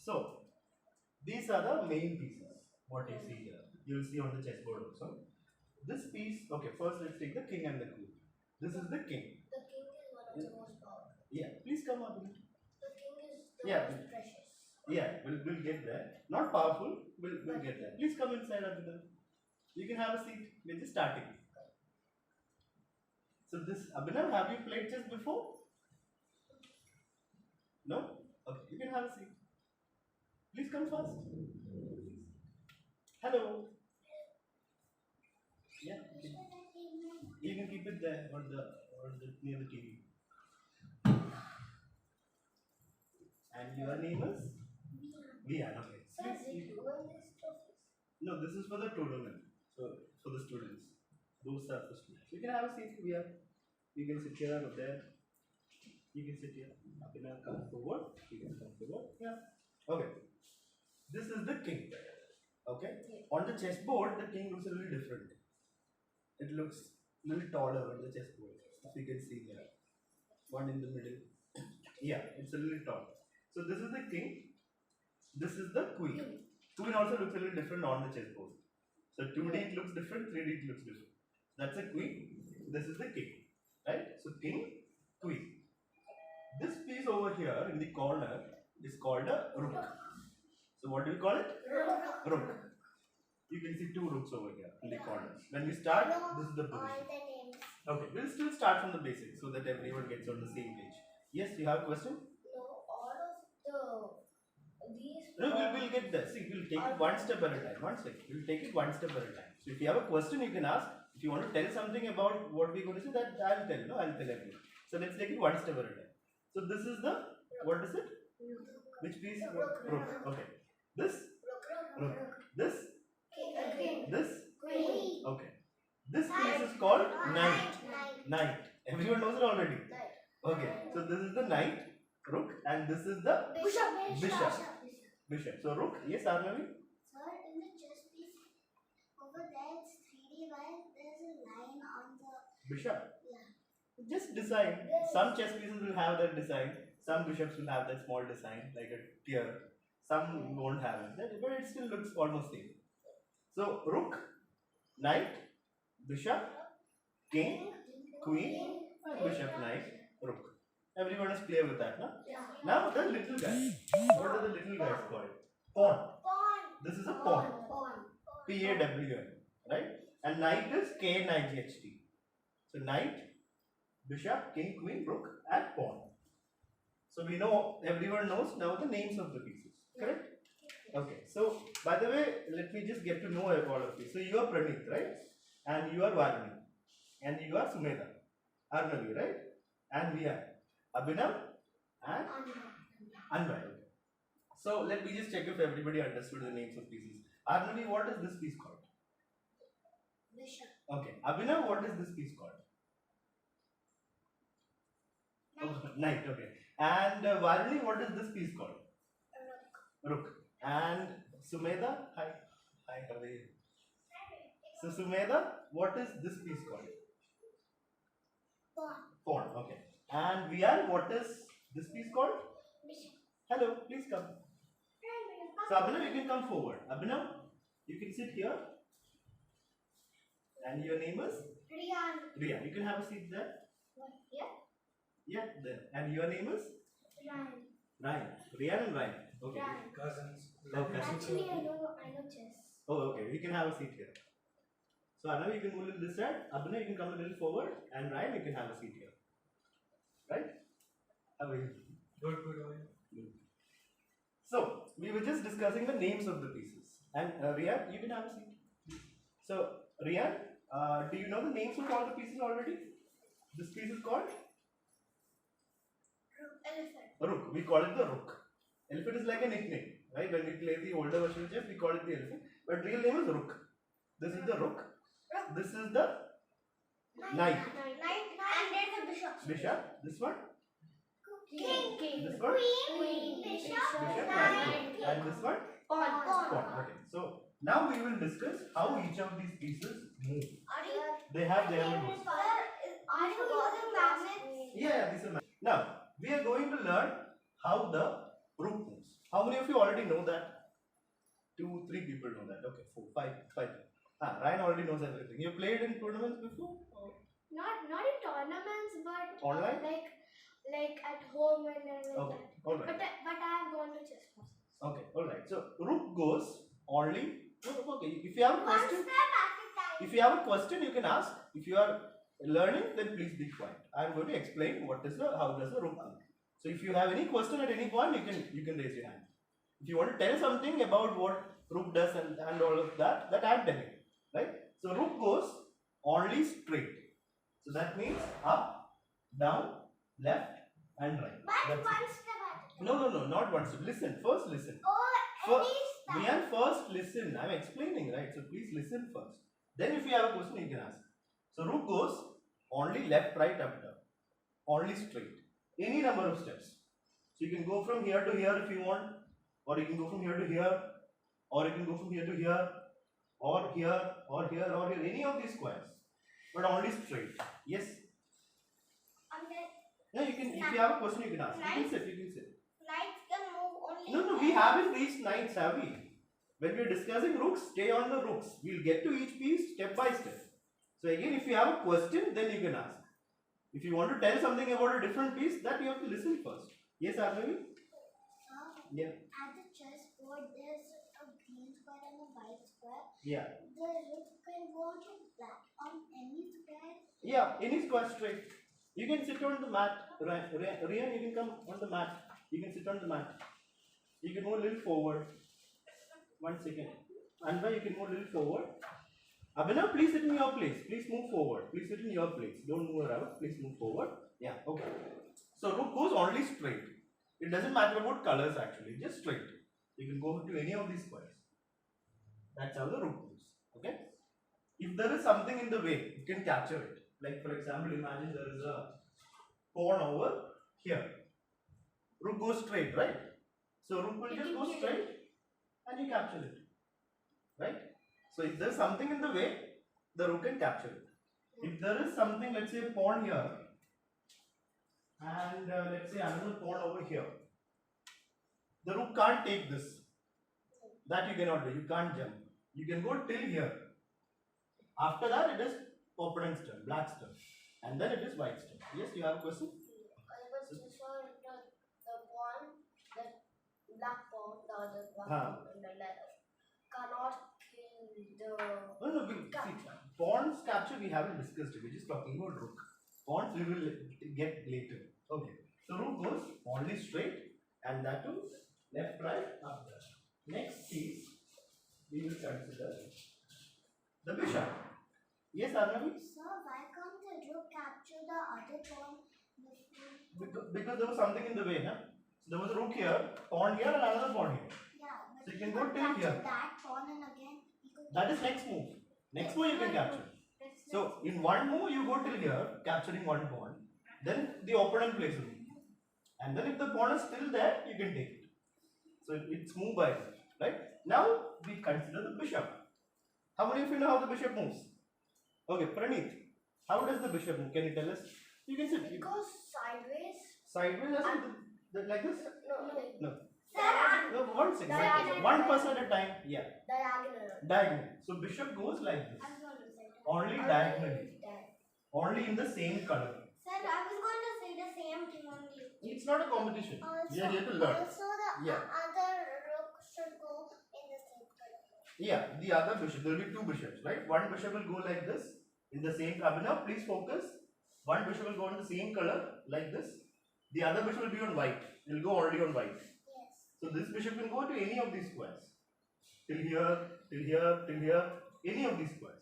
So these are the main pieces. What you see here, you will see on the chessboard also. This piece. Okay, first let's take the king and the queen. This is the king. The king is one of the most powerful. Yeah, please come up. The king is the Yeah. most precious. Yeah, we'll get there. Not powerful, we'll get there. Please come inside, Abhinav. You can have a seat. We're just starting. So this, Abhinav, have you played chess before? No? Okay, you can have a seat. Please come first. Hello. Yeah. You can keep it there or the near the TV. And your name is? Vian. Okay. Sir, did you win this trophy? No, this is for the tournament. So for the students. Those are for students. You can have a seat here. You can sit here or there. You can sit here. Abhinav, come forward. You can come forward. Yeah. Okay. This is the king. Okay. Yeah. On the chessboard, the king looks a little different. It looks a little taller on the chessboard. If you can see there. One in the middle. Yeah, it's a little tall. So this is the king. This is the queen. Queen also looks a little different on the chessboard. So 2D it looks different, 3D it looks different. That's a queen. This is the king. Right? So king, queen. This piece over here in the corner is called a rook. So what do we call it? Rook. You can see two rooks over here in the corners. When we start, this is the position. Okay, we'll still start from the basics so that everyone gets on the same page. Yes, you have a question? No, all of these. No, we'll get there. See, we'll take it one step at a time. One second. We'll take it one step at a time. So if you have a question, you can ask. If you want to tell something about what we're going to say, that I'll tell. No, I'll tell everyone. So let's take it one step at a time. So this is the, what is it? Which piece? Rook. Okay. This? Rook. This? This? Queen. Okay. This piece is called knight. Knight. Everyone knows it already. Okay. So this is the knight, rook, and this is the bishop. So rook. Yes, Arnavi? Sir, in the chess piece over there, it's 3D. Why there's a line on the Bishop. Yeah. Just design. Some chess pieces will have that design. Some bishops will have that small design, like a tier. Some won't have it, but it still looks almost same. So rook, knight, bishop, king, queen, and bishop, knight, rook. Everyone is clear with that, no? Yeah. Now the little guys. What are the little guys called? Pawn. This is a pawn. P-A-W-N, right? And knight is K-N-I-G-H-T. So knight, bishop, king, queen, rook, and pawn. So we know, everyone knows now the names of the pieces, correct? Okay, so by the way, let me just get to know all of you. So you are Pranit, right? And you are Varni. And you are Sumedha. Arnavi, right? And we are Abhinav and Anvay. So let me just check if everybody understood the names of pieces. Arnavi, what is this piece called? Bishop. Okay. Abhinav, what is this piece called? Knight, okay. And Varni, what is this piece called? Rook. And Sumedha, hi, how are you? So Sumedha, what is this piece called? Pawn, okay. And VR, what is this piece called? Bishop. Hello, please come. So Abhinav, you can come forward. Abhinav, you can sit here. And your name is? Riya. You can have a seat there. Yeah. Yeah, there. And your name is? Ryan. Riyan and Ryan. Okay. Cousins. Okay. Actually, I know chess. Oh, okay. You can have a seat here. So Arnav, you can move this side. Abhinav, you can come a little forward. And Ryan, you can have a seat here. Right? How are you? Good. Good. So, we were just discussing the names of the pieces. And Riyan, you can have a seat. So, Riyan, do you know the names of all the pieces already? This piece is called? Elephant. Rook. We call it the rook. Elephant is like a nickname, right? When we play the older version of chess, we call it the elephant. But real name is rook. This is the rook. This is the knight. And there's a bishop. Bishop. This one? King. This one? Queen. Bishop. Knight. And this one? Pawn. Okay. So now we will discuss how each of these pieces move. Are They have their own moves. you using magnets? Yeah, these are. Now we are going to learn how the rook moves. How many of you already know that? 2, 3 people know that. Okay, 4, 5. Ryan already knows everything. You played in tournaments before? Not in tournaments, but Online? like at home and like Okay, that. alright. But I have gone to chess classes. Okay, alright. So rook goes only. Okay, if you have a One question, step at a time. if you have a question, you can ask. If you are learning, then please be quiet. I am going to explain how does the rook move. So if you have any question at any point, you can raise your hand. If you want to tell something about what rook does and all of that I am telling, right? So rook goes only straight. So that means up, down, left, and right. But That's one it. step at a time. No, not one step. Listen, first listen. Or any We step. are first listen. I'm explaining, right? So please listen first. Then if you have a question, you can ask. So rook goes only left, right, up, down. Only straight. Any number of steps. So you can go from here to here if you want, or you can go from here to here, or you can go from here to here, or here, or here, or here. Any of these squares, but only straight. Yes. And then Yeah, you can. If you have a question, you can ask. You can sit. You can sit. knights can move only. No, we haven't reached knights, have we? When we are discussing rooks, stay on the rooks. We'll get to each piece step by step. So again, if you have a question, then you can ask. If you want to tell something about a different piece, that you have to listen first. Yes, Arnavi? Yeah. At the chessboard, there's a green square and a white square. Yeah. The rook can go to black on any square. Yeah, any square straight. You can sit on the mat. Rian, you can come on the mat. You can sit on the mat. You can move a little forward. 1 second. Anva, you can move a little forward. Abhinav, please sit in your place. Please move forward. Please sit in your place. Don't move around. Please move forward. Yeah, okay. So rook goes only straight. It doesn't matter about colors actually, just straight. You can go to any of these squares. That's how the rook moves. Okay? If there is something in the way, you can capture it. Like for example, imagine there is a pawn over here. Rook goes straight, right? So rook will just go straight and you capture it. Right? So if there is something in the way, the rook can capture it. If there is something, let's say a pawn here, and let's say another pawn over here, the rook can't take this. That you cannot do. You can't jump. You can go till here. After that, it is opponent's turn, black's turn, and then it is white's turn. Yes, you have a question? The pawn, the black pawn, the other black Huh. pawn, and the leather cannot kill the. No, see, pawns capture we haven't discussed it. We're just talking about rook. Pawns we will get later. Okay. So rook goes only straight, and that too left, right, up, down. Next piece we will consider the bishop. Yes, Arnavi? Sir, why can't the rook capture the other pawn before? Because there was something in the way, huh? So there was a rook here, pawn here, and another pawn here. Yeah, but So you he can go could till capture here. that pawn and again he could. That is next move. Next move you can capture. So in one move you go till here, capturing one pawn. Then the opponent plays a move. And then if the pawn is still there, you can take it. So it's move by move, right? Now we consider the bishop. How many of you know how the bishop moves? Okay, Praneeth, how does the bishop move? Can you tell us? You can sit. It goes sideways. Sideways as in like this? No. No. Sir, No, 1 second. Diagonal. One person at a time. Yeah. diagonal. Diagonal. So bishop goes like this. I was going to say that. Only diagonally. Only in the same color. Sir, I was going to say the same thing only. It's not a competition. We are here to learn. Also the Yeah. other rook should go in the same color. Yeah, the other bishop. There will be two bishops, right? One bishop will go like this in the same color. Now, please focus. One bishop will go in the same color like this. The other bishop will be on white. It will go already on white. Yes. So this bishop can go to any of these squares. Till here, till here, till here. Any of these squares.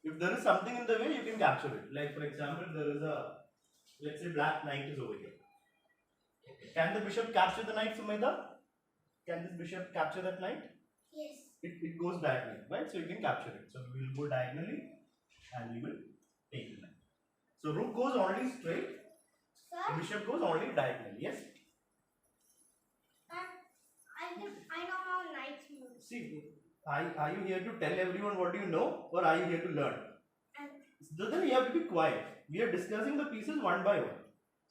If there is something in the way, you can capture it. Like for example, there is a, let's say black knight is over here. Can the bishop capture the knight, Sumedha? Can this bishop capture that knight? Yes. It goes diagonally, right? So you can capture it. So we will go diagonally and we will take the knight. So rook goes only straight, Sir, bishop goes only diagonally. Yes? I know how knights move. See, are you here to tell everyone what you know, or are you here to learn? So then you have to be quiet. We are discussing the pieces one by one.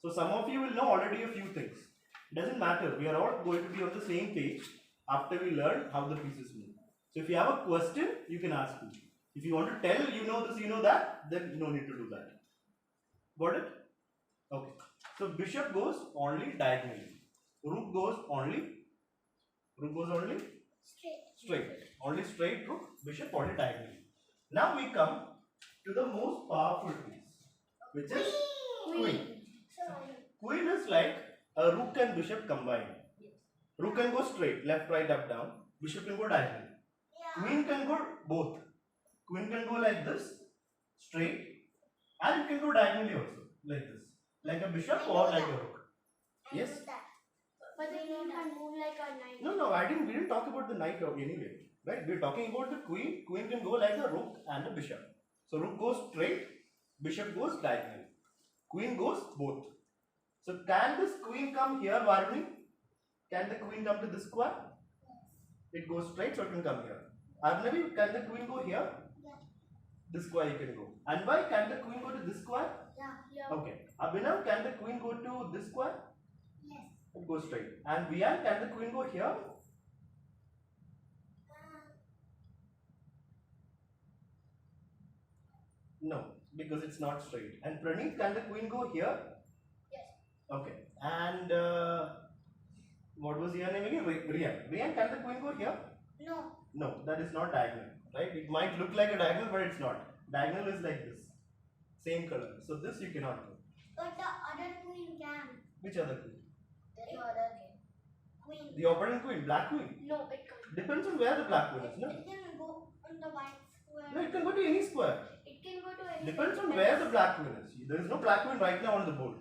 So some of you will know already a few things. It doesn't matter. We are all going to be on the same page after we learn how the pieces move. So if you have a question, you can ask me. If you want to tell, you know this, you know that, then you don't need to do that. Got it? Okay. So bishop goes only diagonally. Rook goes only straight. Only straight rook, bishop only diagonally. Now we come to the most powerful piece, which is queen. Queen is like a rook and bishop combined. Rook can go straight, left, right, up, down. Bishop can go diagonal. Queen can go both. Queen can go like this, straight, and it can go diagonally also, like this. Like a bishop or like a rook. Yes? But the queen can move like a knight. No, we didn't talk about the knight anyway. Right? We're talking about the queen. Queen can go like a rook and a bishop. So rook goes straight, bishop goes diagonal. Queen goes both. So can this queen come here, Varuni? Can the queen come to this square? It goes straight, so it can come here. Arnavi, can the queen go here? Yeah. This square you can go. And why can the queen go to this square? Yeah. Okay. Abhinav, can the queen go to this square? Yes. It goes straight. And Vian, can the queen go here? No, because it's not straight. And Praneeth, can the queen go here? Yes. Okay. And what was your name again? Rian. Rian, can the queen go here? No. No, that is not diagonal. Right? It might look like a diagonal, but it's not. Diagonal is like this. Same color. So this you cannot do. But the other queen can. Which other queen? The other queen. The opponent queen, black queen. No, it can't. Depends on where the black queen is, no? It can go on the white square. No, it can go to any square. It can go to any. Depends on where the black queen is. There is no black queen right now on the board.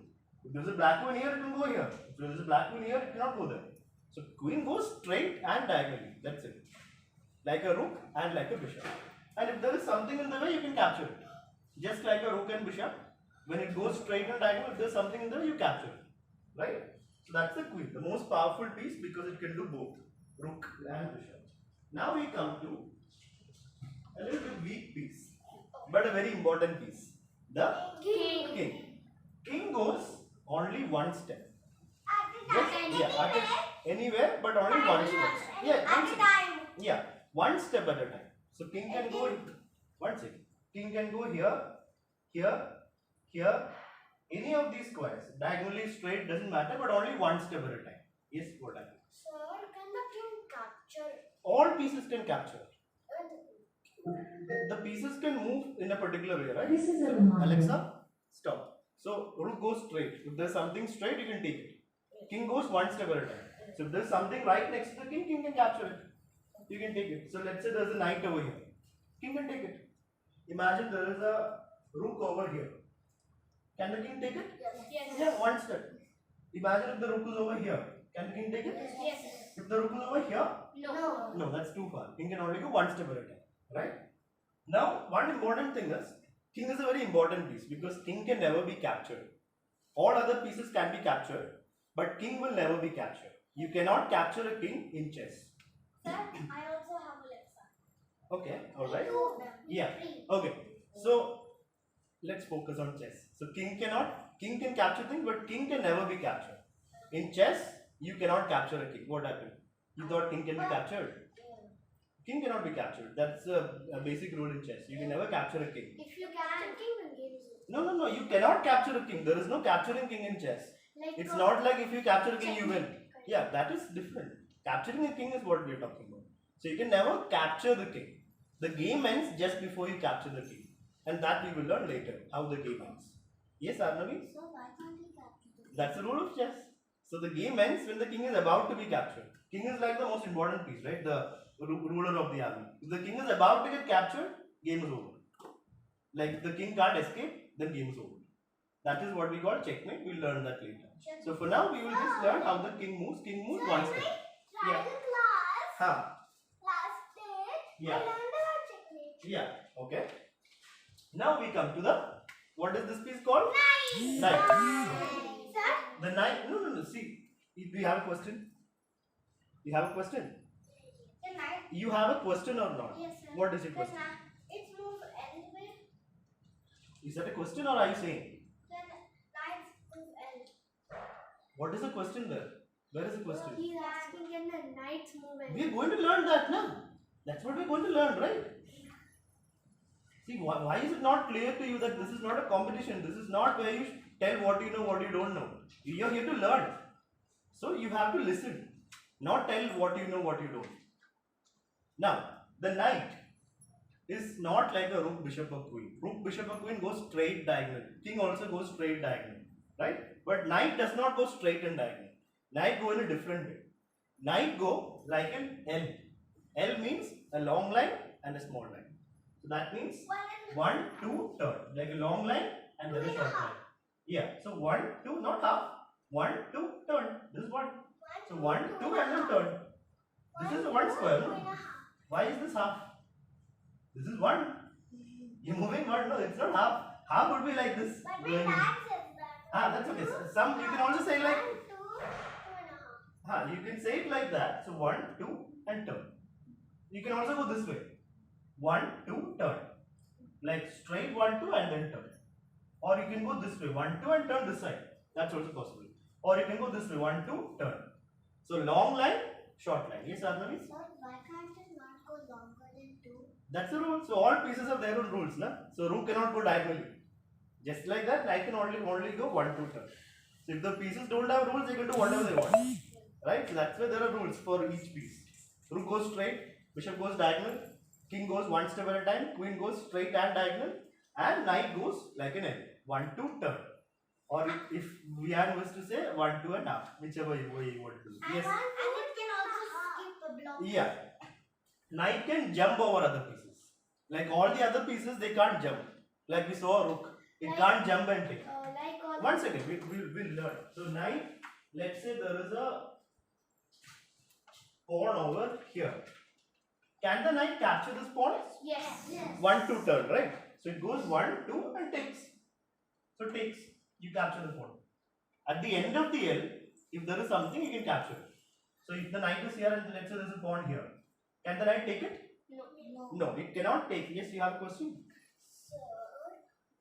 If there is a black queen here, it can go here. If there is a black queen here, it cannot go there. So queen goes straight and diagonally. That's it. Like a rook and like a bishop. And if there is something in the way, you can capture it. Just like a rook and bishop. When it goes straight and diagonal, if there is something in there, you capture it. Right? So that's the queen. The most powerful piece because it can do both. Rook and bishop. Now we come to a little bit weak piece. But a very important piece. The king. King goes only one step. Anywhere, but only one step. Yeah, one step at a time. So king can go. One second. King can go here, here. Any of these squares, diagonally, straight, doesn't matter, but only one step at a time. Yes, what happened? Sir, can the king capture? All pieces can capture. The pieces can move in a particular way, right? This is a So, reminder. Alexa, stop. So rook goes straight. If there's something straight, you can take it. King goes one step at a time. So if there's something right next to the king, king can capture it. You can take it. So let's say there's a knight over here. King can take it. Imagine there is a rook over here. Can the king take it? Yes. Yeah, one step. Imagine if the rook is over here. Can the king take it? Yes. If the rook is over here, No. no, that's too far. King can only go one step at a time. Right? Now, one important thing is, king is a very important piece because king can never be captured. All other pieces can be captured, but king will never be captured. You cannot capture a king in chess. Sir, I also have Alexa. Okay, alright. Two of them. Yeah. Three. Okay, so let's focus on chess. So king can capture things, but king can never be captured. In chess, you cannot capture a king. What happened? You thought king can be captured? King cannot be captured. That's a basic rule in chess. You can never capture a king. If you capture king, then game is over. No. You cannot capture a king. There is no capturing king in chess. Like It's not like if you capture a king, you win. Yeah, that is different. Capturing a king is what we are talking about. So you can never capture the king. The game ends just before you capture the king. And that we will learn later, how the game ends. Yes, Arnavi? So why can't he capture the king? That's the rule of chess. So the game ends when the king is about to be captured. King is like the most important piece, right? The ruler of the army. If the king is about to get captured, game is over. Like if the king can't escape, then game is over. That is what we call checkmate. We'll learn that later. So for now, we will just learn how the king moves. King moves one step. Try Yeah. the class. Huh. Last day. Yeah. I learned about checkmate. Yeah. Okay. Now we come to the, what is this piece called? Nice. Knight. Sir, The knight. No. See, do you have a question? You have a question? the knight. You have a question or not? Yes, sir. What is your The question? knight. It's move anywhere. Is that a question or are you saying? Then knights move L. What is the question there? Where is the question? He's asking can the knights move? We are going to learn that, na? That's what we are going to learn, right? See, why is it not clear to you that this is not a competition? This is not where you tell what you know, what you don't know. You are here to learn. So you have to listen, not tell what you know, what you don't. Now, the knight is not like a rook, bishop or queen. Rook, bishop or queen goes straight diagonal. King also goes straight diagonal, right? But knight does not go straight and diagonal. Knight go in a different way. Knight go like an L. L means a long line and a small line. So that means 1, 2, turn. Like a long line and then a short line. Yeah. So 1, 2, not half. 1, 2, turn. This is 1. So 1, 2 and then turn. This is 1 square. No? Why is this half? This is 1. You're moving 1. No, it's not half. Half would be like this. But my dad says that. That's okay. So some you can also say like 1, 2, 2.5. you can say it like that. So 1, 2 and turn. You can also go this way. 1, 2, turn. Like straight 1, 2 and then turn. Or you can go this way. 1, 2 and turn this side. That's also possible. Or you can go this way. 1, 2, turn. So long line, short line. Yes, Arnavi? Sir, why can't it not go longer than 2? That's the rule. So all pieces have their own rules, na? So rook cannot go diagonally. Just like that, knight can only go 1, 2 turn. So if the pieces don't have rules, they can do whatever they want. Right? So that's why there are rules for each piece. Rook goes straight, bishop goes diagonal, king goes one step at a time, queen goes straight and diagonal, and knight goes like an L. 1, 2 turn. Or if we are supposed to say 1, 2 and half, whichever way you want to do. Yes. And it can also skip a block. Yeah. Knight can jump over other pieces. Like all the other pieces, they can't jump. Like we saw a rook. It can't jump and take. One second, we'll learn. So knight, let's say there is a pawn over here. Can the knight capture this pawn? Yes. 1, 2 turn, right? So it goes 1, 2 and takes. So takes, you capture the pawn. At the end of the L, if there is something, you can capture it. So if the knight is here and let's say there is a pawn here, can the knight take it? No, it cannot take. Yes, you have a question. Sir,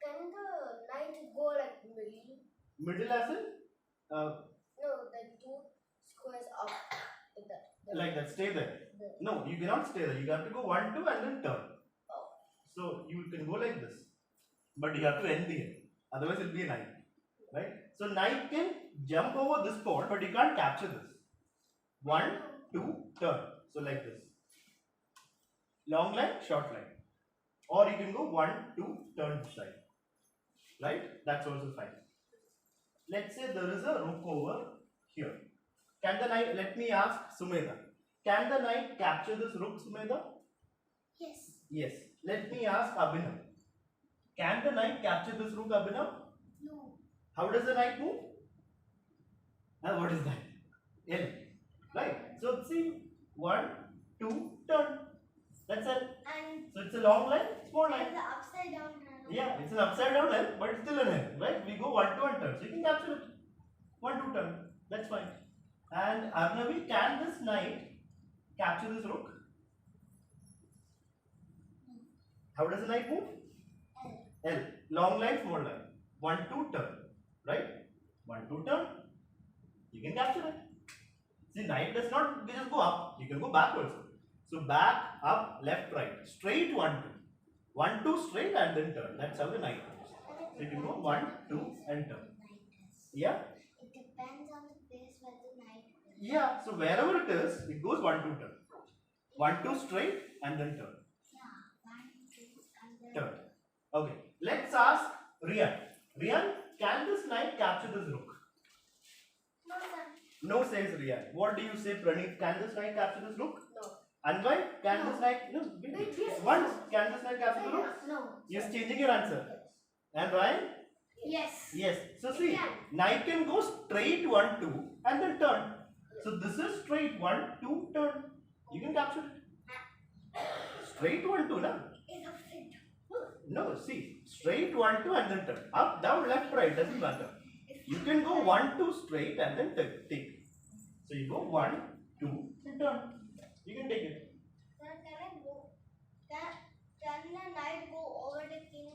can the knight go like middle? Middle as in? No, the 2 squares up. Like that, stay there. No, you cannot stay there. You have to go 1, 2 and then turn. So you can go like this. But you have to end the L. Otherwise it will be a knight. Right? So knight can jump over this pawn, but you can't capture this. 1, 2, turn. So like this. Long line, short line. Or you can go 1, 2, turn this side. Right? That's also fine. Let's say there is a rook over here. Can the knight, let me ask Sumedha. Can the knight capture this rook, Sumedha? Yes. Yes. Let me ask Abhinav. Can the knight capture this rook, Abhinav? No. How does the knight move? What is that? L. Right. So see, 1, 2, turn. That's it. And So it's a long line, small line. the upside down arrow. Yeah, it's an upside down L, but it's still an L, right? We go 1, 2 and turn. So you can capture it. 1, 2 turn. That's fine. And Arnavi, can this knight capture this rook? How does the knight move? L. Long line, small line. 1, 2 turn. Right? 1, 2 turn. You can capture it. See, knight does not just go up. You can go backwards. So back, up, left, right. Straight 1, 2. 1, 2 straight and then turn. That's how the knight moves. So you can go 1, 2 and turn. Yeah? It depends on the place where the knight is. Yeah. So wherever it is, it goes 1, 2 turn. 1, 2 straight and then turn. Yeah, 1, 2 and then Turn. Okay. Let's ask Rian. Rian, can this knight capture this rook? No, sir. No, says Rian. What do you say, Praneeth? Can this knight capture this rook? No. Anvai, can this knight? No. Wait, yes. Once, can this knight capture the rook? No. You're changing your answer. And Ryan? Yes. Yes. So see, It can. knight can go straight 1, 2 and then turn. So this is straight 1, 2 turn. You can capture it. Straight 1, 2 na? It's upside down. No, see, straight 1, 2 and then turn. Up, down, left, right, doesn't matter. You can go 1, 2 straight and then take. So you go 1, 2 and turn. You can take it. Sir, can I go? Can the knight go over the king?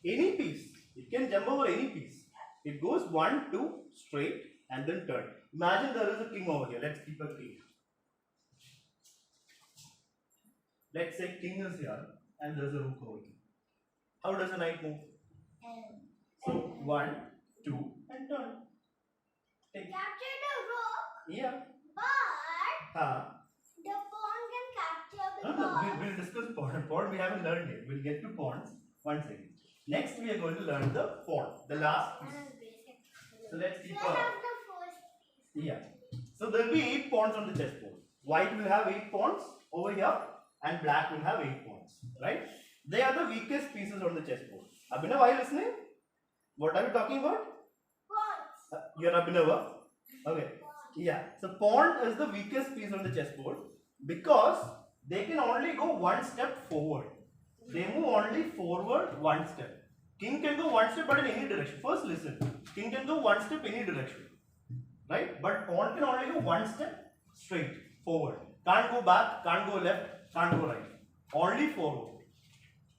Any piece. It can jump over any piece. It goes 1, 2 straight and then turn. Imagine there is a king over here. Let's keep a king. Let's say king is here and there's a rook over here. How does a knight move? So 1, 2 and turn. Take. Capture the rook, Yeah. but the pawn can capture No, because we'll discuss pawn. Pawn we haven't learned yet. We'll get to pawns one second. Next we are going to learn the pawn, the last piece. So let's keep so I have the first piece. Yeah. So there will be 8 pawns on the chessboard. White will have 8 pawns over here and black will have 8 pawns. Right? They are the weakest pieces on the chessboard. Abhinav, are you listening? What are we talking about? Pawns. You're Abhinav. Okay. Yeah. So pawn is the weakest piece on the chessboard because they can only go one step forward. They move only forward one step. King can go one step but in any direction. First listen. King can go one step any direction. Right? But pawn can only go one step straight forward. Can't go back, can't go left, can't go right. Only forward.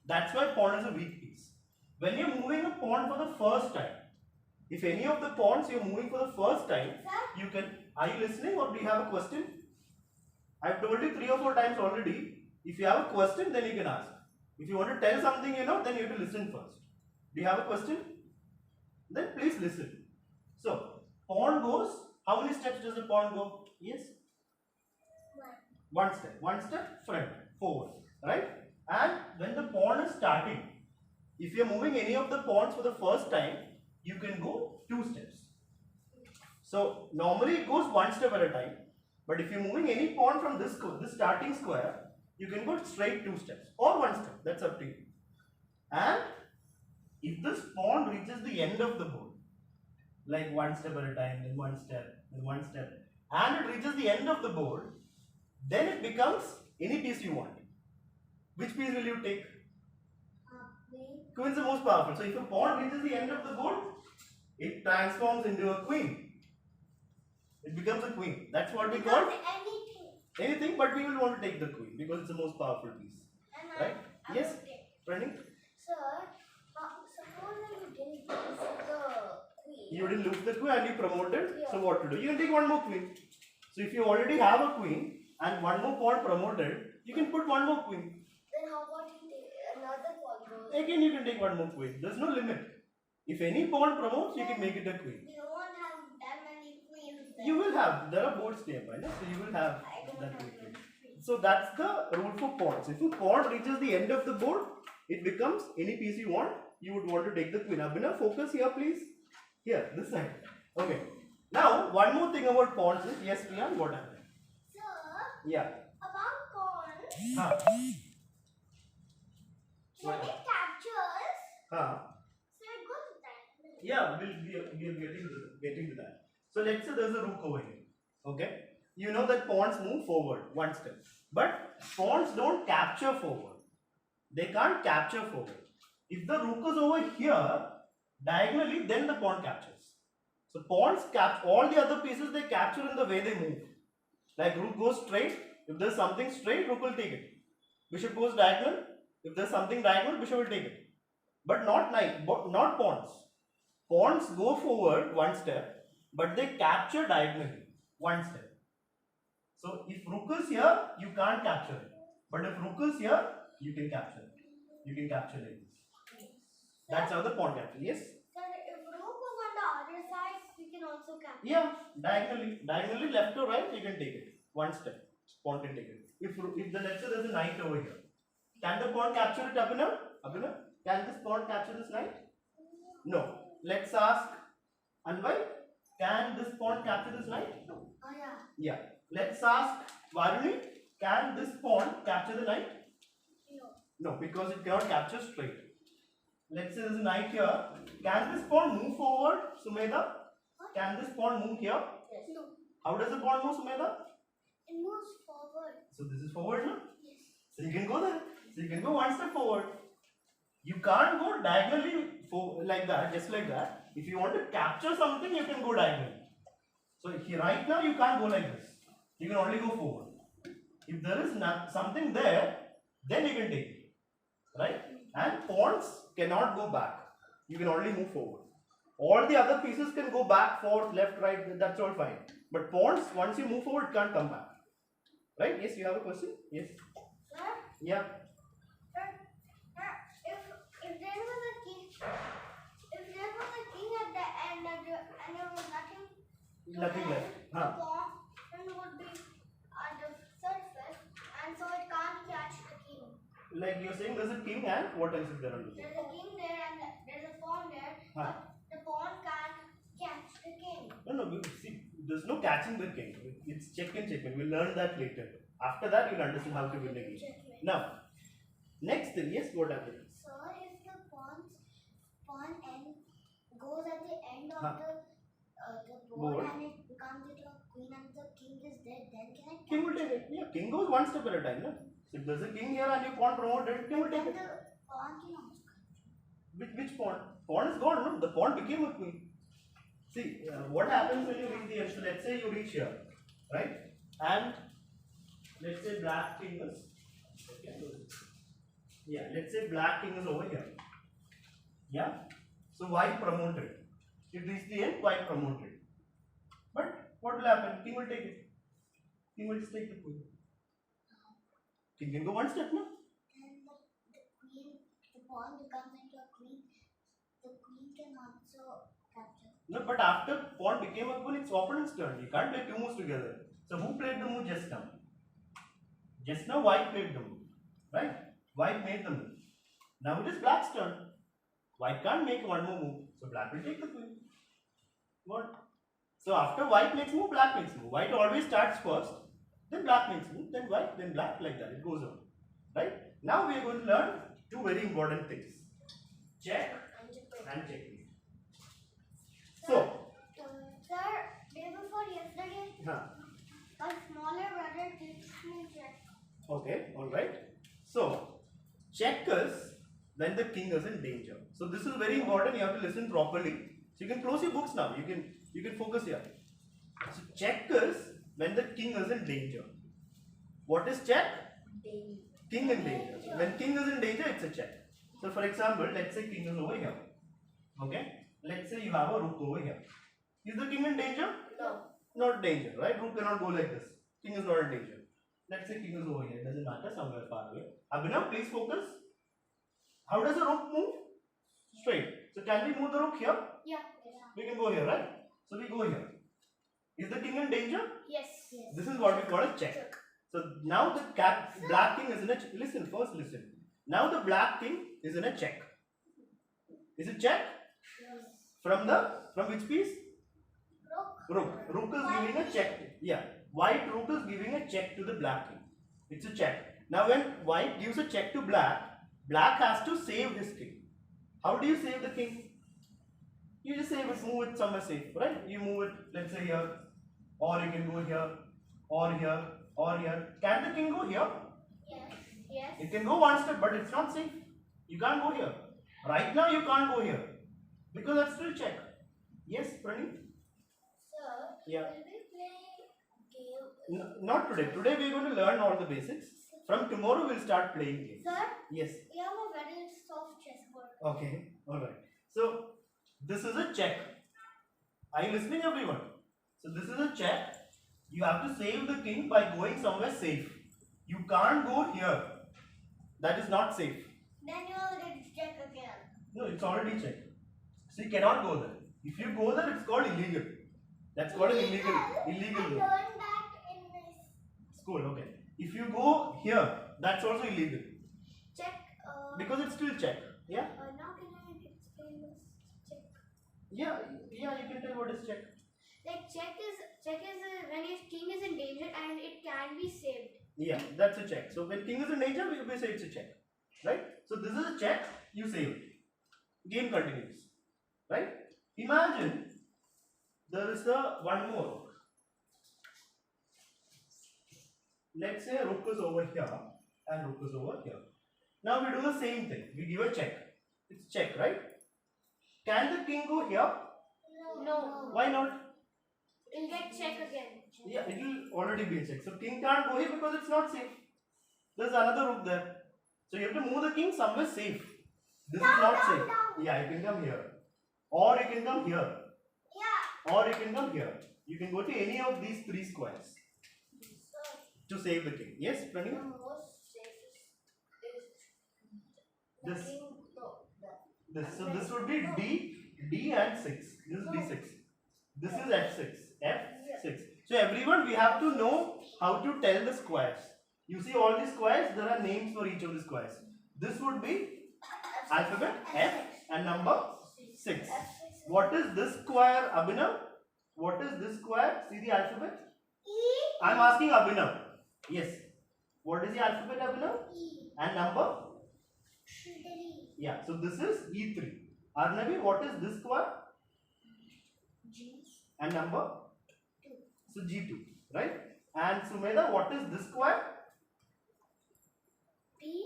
That's why pawn is a weak piece. When you're moving a pawn for the first time, if any of the pawns you're moving for the first time, you can. Are you listening or do you have a question? I've told you 3 or 4 times already. If you have a question, then you can ask. If you want to tell something, then you have to listen first. Do you have a question? Then please listen. So, pawn goes. How many steps does the pawn go? Yes? One step. One step front, forward. Right? And when the pawn is starting, if you are moving any of the pawns for the first time, you can go 2 steps. So normally it goes 1 step at a time, but if you're moving any pawn from this starting square, you can go straight 2 steps or 1 step. That's up to you. And if this pawn reaches the end of the board, like 1 step at a time, then 1 step, then 1 step, and it reaches the end of the board, then it becomes any piece you want. Which piece will you take? Queen is the most powerful. So if a pawn reaches the end of the board, it transforms into a queen. It becomes a queen. That's what we call anything, but we will want to take the queen because it's the most powerful piece. Right? Yes? Running? Sir, suppose I didn't lose the queen. You didn't lose the queen and you promoted. Yeah. So what to do? You can take one more queen. So if you already have a queen and one more pawn promoted, you can put one more queen. Then how about you take another pawn? Again, you can take one more queen. There's no limit. If any pawn promotes, you can make it a queen. You won't have that many queens. You will have. There are boards nearby, so you will have that many queens. So that's the rule for pawns. If a pawn reaches the end of the board, it becomes any piece you want. You would want to take the queen. Abhinav, focus here, please. Here, this side. Okay. Now, one more thing about pawns is, yes, Priyan, what happened? Sir, Yeah. about pawns, Huh. when it captures, Huh. so it goes to that place. Yeah, we're getting to that. So let's say there's a rook over here. Okay. You know that pawns move forward one step. But pawns don't capture forward. They can't capture forward. If the rook is over here, diagonally, then the pawn captures. So pawns capture all the other pieces, they capture in the way they move. Like rook goes straight. If there's something straight, rook will take it. Bishop goes diagonal. If there's something diagonal, bishop will take it. But not pawns. Pawns go forward one step, but they capture diagonally one step. So if rook is here, you can't capture it. But if rook is here, you can capture it. You can capture it. That's how the pawn captures. Yes? Sir, if rook is on the other side, we can also capture. Yeah, diagonally left or right, you can take it. One step. Pawn can take it. If let's say there's a knight over here, can the pawn capture it, Abhinav? Abhinav? Can this pawn capture this knight? No. Let's ask Anvai. Can this pawn capture this knight? Oh yeah. Yeah. Let's ask Varuni. Can this pawn capture the knight? No. No, because it cannot capture straight. Let's say there's a knight here. Can this pawn move forward, Sumedha? Can this pawn move here? Yes. No. How does the pawn move, Sumedha? It moves forward. So this is forward, no? Yes. So you can go there. So you can go one step forward. You can't go diagonally like that, just like that. If you want to capture something, you can go diagonally. So here, right now, you can't go like this. You can only go forward. If there is something there, then you can take it. Right? And pawns cannot go back. You can only move forward. All the other pieces can go back, forth, left, right, that's all fine. But pawns, once you move forward, can't come back. Right? Yes, you have a question? Yes. Sir? Yeah. Sir, if there was a king, if there was a king at the end and there was nothing to Nothing hand, left. the pawn would be at the surface, and so it can't catch the king. Like you're saying there's a king and what else is there on the board? There's a king there and there's a pawn there, but the pawn can't catch the king. No, see, there's no catching the king. It's check and checkmate. We'll learn that later. After that, you'll understand how to win a game. Checkmate. Now, next thing, yes, what happened? So if the pawn end goes at the end of the board and it becomes into a queen and the king is dead, then can I? King will take it. Yeah, king goes one step at a time. No? So if there's a king here and you pawn promoted, king will take it. The pawn can also come. Which pawn? Pawn is gone. No, the pawn became a queen. See, what happens when you reach the end? So let's say you reach here, right? And let's say black king is. Okay. Yeah, let's say black king is over here. Yeah. So white promoted. It reached the end, white promoted. But what will happen? King will take it. King will just take the queen. King can go one step now. And the pawn becomes into a queen. The queen can also capture. No, but after pawn became a queen, it's opponent's turn. You can't play two moves together. So who played the move just now? Just now white played the move. Right? White made the move. Now it is black's turn. White can't make one more move. So black will take the queen. What? So after white makes move, black makes move. White always starts first. Then black makes move. Then white, then black, like that. It goes on. Right? Now we are going to learn two very important things. Check and checkmate. So, Sir, day before yesterday, a smaller brother teach me check. okay, alright. So, check is when the king is in danger. So this is very important. You have to listen properly. So you can close your books now. You can focus here. So check is when the king is in danger. What is check? Danger. King in danger. So when king is in danger, it's a check. So for example, let's say king is over here. Okay. Let's say you have a rook over here. Is the king in danger? No. Not danger, right? Rook cannot go like this. King is not in danger. Let's say king is over here. It doesn't matter, somewhere far away. Abhinav, please focus. How does a rook move? Straight. So can we move the rook here? Yeah. We can go here, right? So we go here. Is the king in danger? Yes. This is what we call a check. So now the black king is in a check. Listen, first listen. Now the black king is in a check. Is it check? Yes. From which piece? Rook. Rook is giving a check. Yeah. White rook is giving a check to the black king. It's a check. Now when white gives a check to black, black has to save his king. How do you save the king? You just save it, move it somewhere safe, right? You move it, let's say here, or you can go here, or here, or here. Can the king go here? Yes. It can go one step, but it's not safe. You can't go here. Right now you can't go here because that's still check. Yes, Praneeth? Sir, Yeah. will we play game? Not today. Today we are going to learn all the basics. From tomorrow we'll start playing games. Sir, Yes. we have a very soft chessboard. Okay. Alright. So this is a check. Are you listening, everyone? So this is a check. You have to save the king by going somewhere safe. You can't go here. That is not safe. Then you already check again. No, it's already checked. So you cannot go there. If you go there, it's called illegal. That's called an illegal I move. learned that in this School, okay. If you go here, that's also illegal. check. Because it's still check. Yeah? Now can I explain this check? Yeah, you can tell what is check. Like check is when his king is in danger and it can be saved. Yeah, that's a check. So when king is in danger, we say it's a check. Right? So this is a check, you save it. Game continues. Right? Imagine there is one more. Let's say rook is over here and rook is over here. Now we do the same thing. We give a check. It's check, right? Can the king go here? No. Why not? It'll get check again. Yeah, it will already be a check. So king can't go here because it's not safe. There's another rook there. So you have to move the king somewhere safe. This is not safe. Yeah, you can come here. or you can come here, Yeah. or you can come here. You can go to any of these 3 squares to save the king. Yes, The Praneeth? most safest is This. king. No, So this would be D and 6. This is D6. This is F6. F6. So everyone, we have to know how to tell the squares. You see all these squares, there are names for each of the squares. This would be alphabet F and number 6. What is this square, Abhinav? What is this square? See the alphabet? E. I am asking Abhinav. Yes. What is the alphabet, Abhinav? E. And number? 3. Yeah. So this is E3. Arnavi, what is this square? G. And number? 2. So G2. Right? And Sumedha, what is this square? P.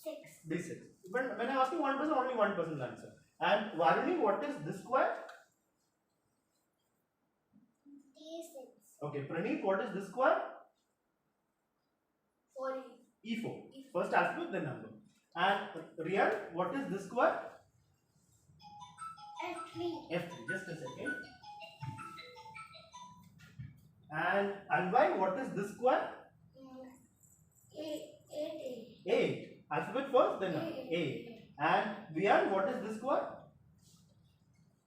6. B6. When I am asking one person, only one person will answer. And Varuni, what is this square? D6. Okay. Praneeth, what is this square? 4. E4. First alphabet, then number. And Riyan, what is this square? F3. F3. Just a second. And Anvai, what is this square? 8. 8. Alphabet first, then number. 8. And Vian, what is this square?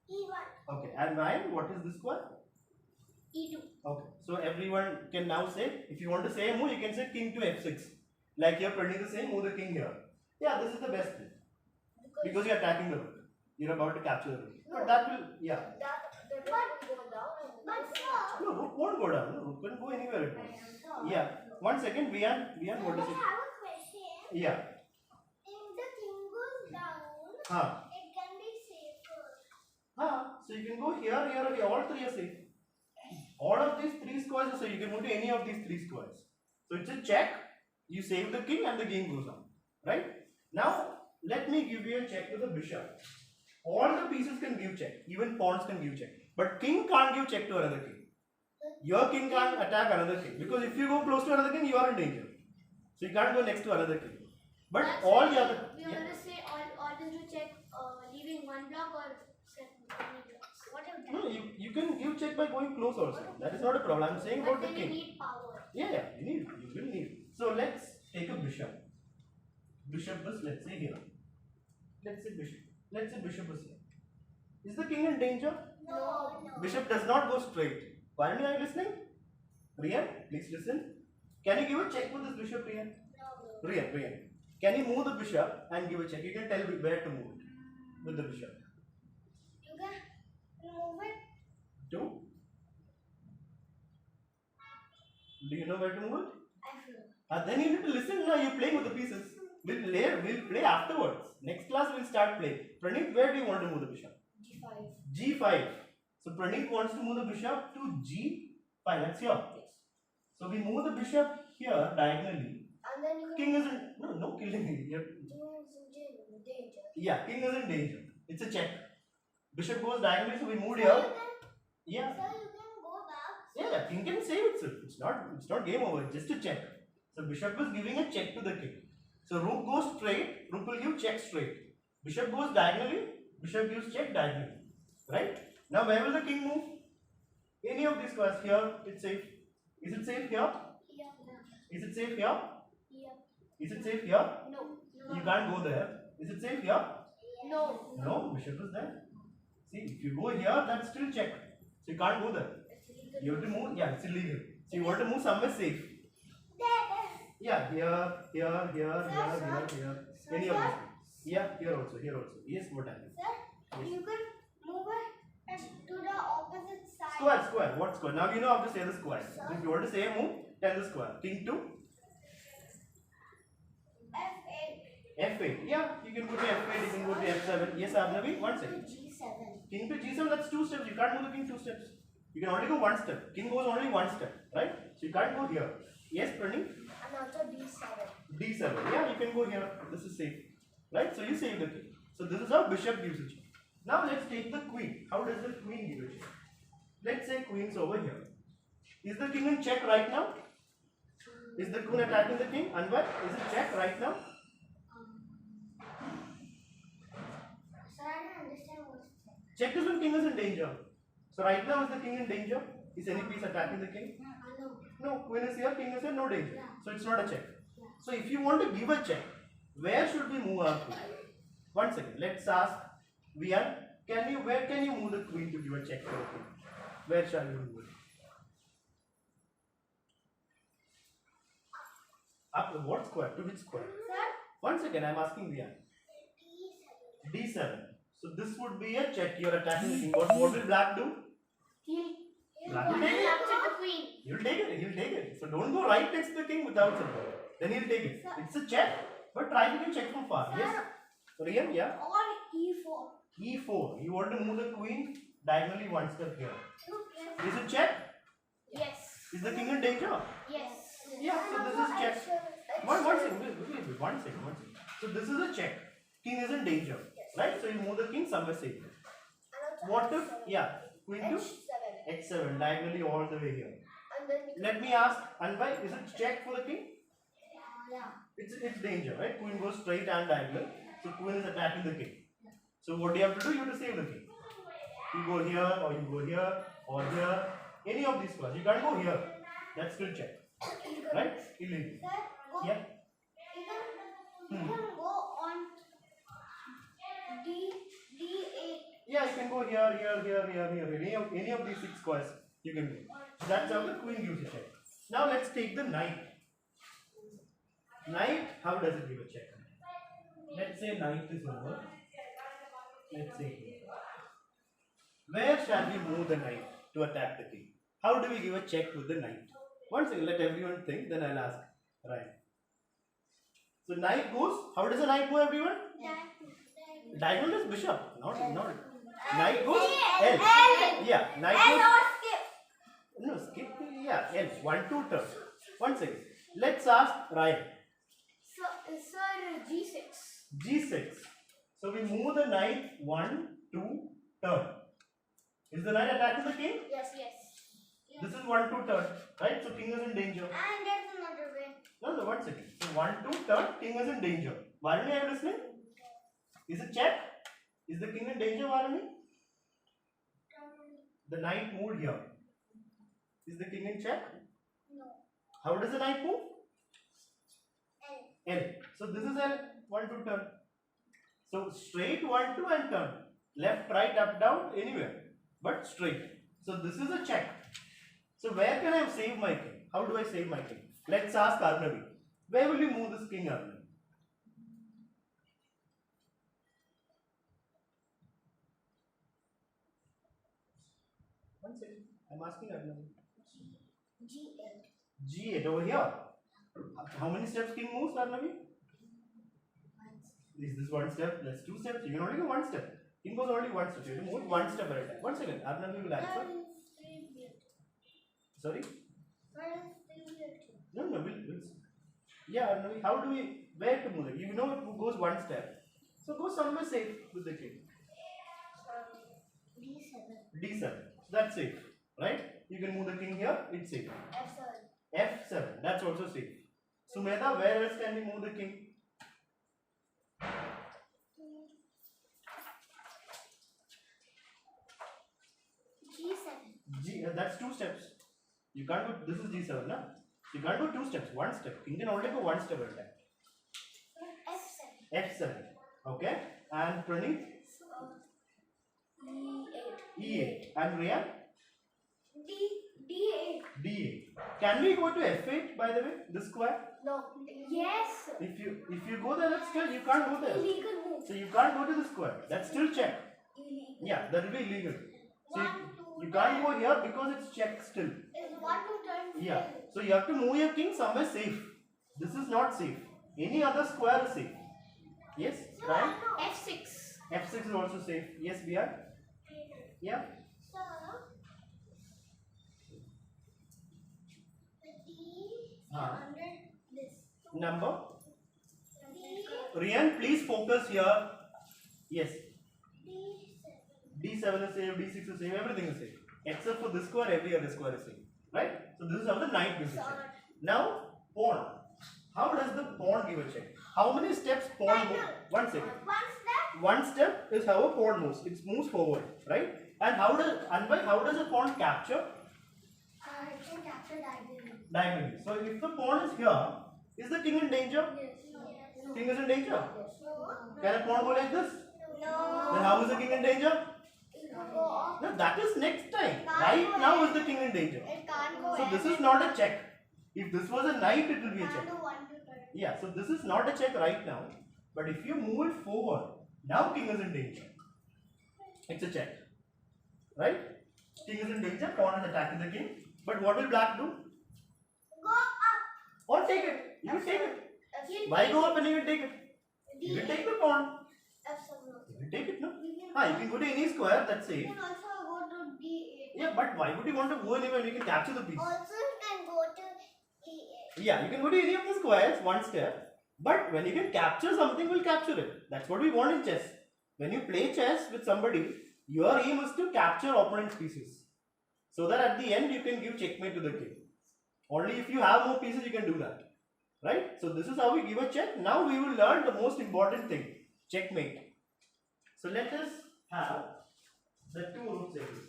E1. Okay. And Ryan, what is this square? E2. Okay. So everyone can now say, if you want to say a move, you can say king to F6. Like here, Praneeth is saying, move the king here. Yeah, this is the best thing. Because you are attacking the rook. You're about to capture the rook. But that will, yeah. The rook will go down. But sir. No, rook won't go down. No, rook can go anywhere it wants. Yeah. 1 second, Vian, what is I it? have a question. Yeah. If the king goes down, Huh. it can be safer. Huh. So you can go here, here, and here. All 3 are safe. All of these 3 squares are safe. You can move to any of these 3 squares. So it's a check. You save the king and the game goes on. Right? Now, let me give you a check with the bishop. All the pieces can give check. Even pawns can give check. But king can't give check to another king. Your king can't attack another king. Because if you go close to another king, you are in danger. So you can't go next to another king. But That's all why the other... We Yeah. always say orders to check leaving one block or many blocks. Whatever that. No, you can give check by going close also. That is not a problem. I'm saying about But the then you king. need power. Yeah, you will need. So let's take a bishop. Bishop is, let's say, here. Let's say bishop. Let's say bishop is here. Is the king in danger? No. Bishop does not go straight. Why are you listening? Riyan, please listen. Can you give a check with this bishop, Riyan? No. Riyan. Can you move the bishop and give a check? You can tell where to move it with the bishop. You can move it. Two. Do you know where to move it? I feel. Then you need to listen. Now you're playing with the pieces. We'll play afterwards. Next class we'll start playing. Praneeth, where do you want to move the bishop? G5. G5. So Praneeth wants to move the bishop to G5. That's here. Yes. So we move the bishop here diagonally. And then you can. King isn't no killing. King is in danger. Yeah, king is in danger. It's a check. Bishop goes diagonally, so we moved So here. you can, Yeah. so you can go back. Yeah, king can save itself. It's not game over. It's just a check. So bishop is giving a check to the king. So rook goes straight. Rook will give check straight. Bishop goes diagonally. Bishop gives check diagonally. Right? Now where will the king move? Any of these squares here. It's safe. Is it safe here? Yeah. Is it safe here? Yeah. Is it safe here? No. You can't go there. Is it safe here? No. No. Bishop is there. See, if you go here, that's still check. So you can't go there. It's illegal. You have to move. Yeah, it's illegal. So you want to move somewhere safe. There. Yeah, here. Sir, Any of these. Yeah, here also. Yes, what happened? Sir, Yes. you can move it to the opposite side. Square. What square? Now you know how to say the square. So if you want to say a move, tell the square. King to F8. F8. Yeah, you can go to F8, you can go to F7. Yes, Abhinavi, 1 second. G7. King to G7, that's 2 steps. You can't move the king 2 steps. You can only go 1 step. King goes only 1 step, right? So you can't go here. Yes, Praneeth? And also D7. D7. Yeah, you can go here. This is safe. Right? So you save the king. So this is how bishop gives a check. Now let's take the queen. How does the queen give a check? Let's say queen's over here. Is the king in check right now? Is the queen attacking the king? Anwar, is it check right now? Check is when king is in danger. So right now is the king in danger? Is any piece attacking the king? No. No, queen is here, king is here, no danger. Yeah. So it's not a check. Yeah. So if you want to give a check, where should we move our queen? One second, let's ask Vian, where can you move the queen to give a check to the king? Where shall you move it? Up to what square? To which square? Sir? One second, I'm asking Vian. D7. So this would be a check. You're attacking the king. What will black do? Black will take it. Capture the queen. He'll take it. He'll take it. So don't go right next to the king without support. Then he'll take it. It's a check. But try to check from far. Sir. Yes. Rian, yeah. On E4. E4. You want to move the queen diagonally one step here. Is it check? Yes. Is the king in danger? Yes. Yeah. So this is check. One second. Wait. One second. So this is a check. King is in danger. Right? So you move the king somewhere safe. What if? Yeah. Queen to H7 diagonally all the way here. Let me ask Anbhai, is it check for the king? Yeah. It's danger, right? Queen goes straight and diagonal. So queen is attacking the king. So what do you have to do? You have to save the king. You go here or you go here or here. Any of these squares. You can't go here. That's still check. Right? Illegal. Sir, go. Yeah. You can go on D8. Yeah, you can go here. Any of these 6 squares you can go. So that's how the queen gives a check. Now let's take the knight. Knight, how does it give a check? Let's say knight is over. Let's say here. Where shall we move the knight to attack the king? How do we give a check with the knight? One second, let everyone think, then I'll ask. Right. So knight goes, how does a knight move, everyone? Diagonal is bishop, not. Knight goes L. Yeah, knight goes. No, skip. Yeah, L. 1, 2 turn. One second. Let's ask Ryan. Sir, G6. G6. So we move the knight 1, 2 turn. Is the knight attacking the king? Yes. This is 1, 2 turn. Right? So king is in danger. And there's another way. No, 1 second. So 1, 2 turn, king is in danger. Varuni, are you listening? Is it check? Is the king in danger, Varuni? The knight moved here. Is the king in check? No. How does the knight move? L. L. So this is L. 1, 2 turn. So straight 1, 2 and turn. Left, right, up, down, anywhere. But straight. So this is a check. So where can I save my king? How do I save my king? Let's ask Arnavi. Where will you move this king, Arnavi? One second. I'm asking Arnavi. G8. G8 over here. How many steps king moves, Arnavi? Is this 1 step? That's 2 steps. You can only go 1 step. King goes only 1 step. You can move 1 step at a time. 1 second. Arnavi will answer. Sorry? No, we'll see. Yeah, Arnavi, how do we, where to move it? You know it goes 1 step. So go somewhere safe with the king. D7. D7. So that's safe. Right? You can move the king here. It's safe. F7. F7. That's also safe. Sumedha, where else can we move the king? G7. That's 2 steps. You can't go, this is G7, na? You can't go 2 steps, 1 step. King can only go 1 step at a time. F7. F7. Okay? And Praneeth? E8. E8. And Riyan? D8. D8. Can we go to F8 by the way? This square? No. Yes. If you go there, that's still, you can't go there. Illegal move. So you can't go to the square. That's still check. Illegal. Yeah, that will be illegal. So 1, 2, you can't go here because it's check still. Is 1 to turn. Yeah. So you have to move your king somewhere safe. This is not safe. Any other square is safe. Yes, right? F6. F6 is also safe. Yes, we are. Yeah. Sir, the D under this. Number. D. Riyan, please focus here. Yes. D7. D7 is safe, D6 is safe, everything is safe. Except for this square, every other square is safe. Right? So this is how the knight gives a check. Now, pawn. How does the pawn give a check? How many steps pawn moves? 1 second. 1 step. one step is how a pawn moves. It moves forward, right? And how does a pawn capture? It can capture diagonally. Diagonally. So if the pawn is here, is the king in danger? Yes. No. King is in danger. No. Can a pawn go like this? No. Then how is the king in danger? It could go off. No, that is next time. Can't Right go now ahead. is the king in danger. It can't go So ahead. this is not a check. If this was a knight, it will be a Can't check. do 1 to 10. Yeah, so this is not a check right now. But if you move it forward, now king is in danger. It's a check. Right? King is in danger, pawn is attacking the king. But what will black do? Go up. Or take it. You will take it. He'll Why go up and you will take it? You will take the pawn. F7. You will take it, no? You can, You can go to any square, that's safe. you can also go to D8. Yeah, but why would you want to go anywhere when you can capture the piece? Also, you can go to E8. Yeah, you can go to any of the squares, one step. But when you can capture something, we'll capture it. That's what we want in chess. When you play chess with somebody, your aim is to capture opponent's pieces. So that at the end, you can give checkmate to the king. Only if you have more pieces, you can do that. Right? So this is how we give a check. Now we will learn the most important thing. Checkmate. So let us have the two rooks like this.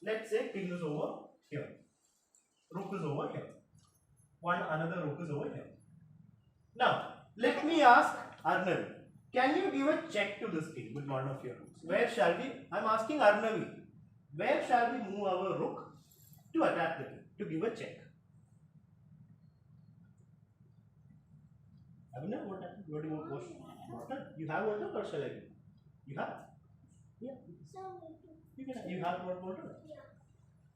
Let's say king is over here. Rook is over here. Another rook is over here. Now, let me ask Arnavi. Can you give a check to this king with one of your rooks? Where shall we? I'm asking Arnavi. Where shall we move our rook to attack the king? To give a check. Abhinav, what happened? What do you want? Water? You have water or shall I give? You have? Yeah. You have water? Yeah.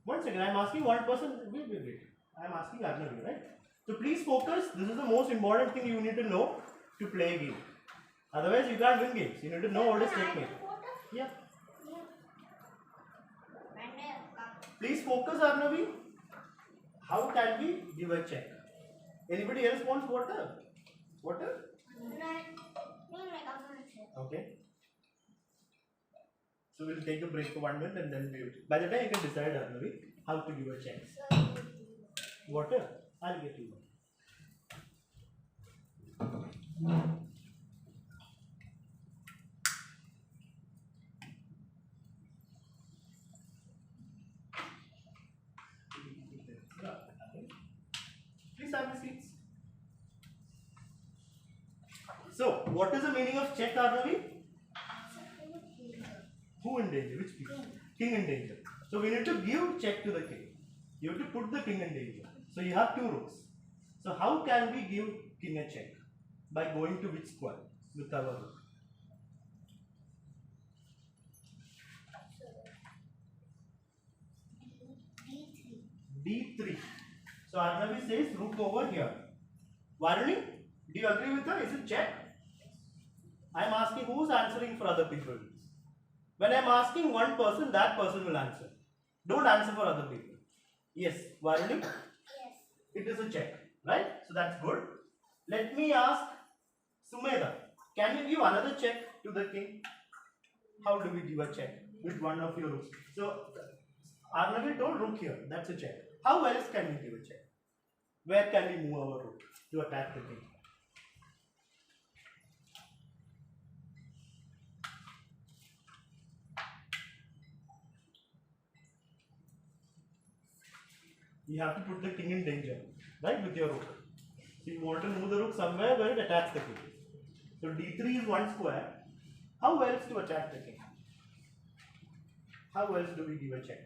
1 second, I'm asking one person. Wait. I'm asking Arnavi, right? So please focus. This is the most important thing you need to know to play a game. Otherwise, you can't win games. You need to know what is checkmate. Yeah. Please focus, Arnavi. How can we give a check? Anybody else wants water? Water? Okay. So we'll take a break for 1 minute and then we will. By the time you can decide, Arnavi, how to give a check. Water? I'll get you one. Please have your seats. So, what is the meaning of check, Arnavi? Who in danger? Which piece? King in danger. So, we need to give check to the king. You have to put the king in danger. So, you have two rooks. So, how can we give king a check? By going to which square with our rook? D3. So, Arnavi says rook over here. Varuni, do you agree with her? Is it check? I am asking who's answering for other people. When I am asking one person, that person will answer. Don't answer for other people. Yes, Varuni? Yes. It is a check, right? So that's good. Let me ask Sumedha. Can you give another check to the king? How do we give a check with one of your rooks? So Arnavi told rook here. That's a check. How else can we give a check? Where can we move our rook to attack the king? You have to put the king in danger, right, with your rook. So you want to move the rook somewhere where it attacks the king. So d3 is one square. How else to attack the king? How else do we give a check?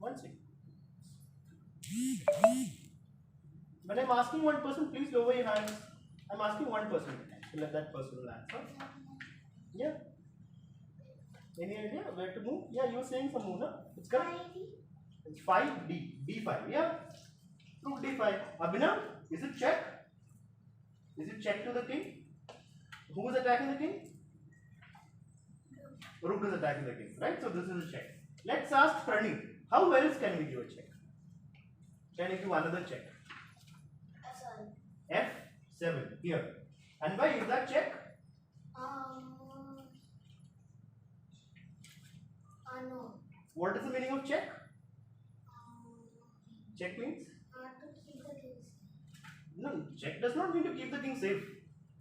One second. When I'm asking one person, please lower your hands. I'm asking one person. So let that person will answer. Yeah. Any idea where to move? Yeah, you were saying some move, no? It's correct. It's 5D. D5. Yeah. Rook D5. Abhinav, is it check? Is it check to the king? Who is attacking the king? Rook is attacking the king, right? So this is a check. Let's ask Praneet. How else can we give a check? Can you give another check? F7 here. And why is that check? No. What is the meaning of check? Check means? To keep the king. No, check does not mean to keep the king safe.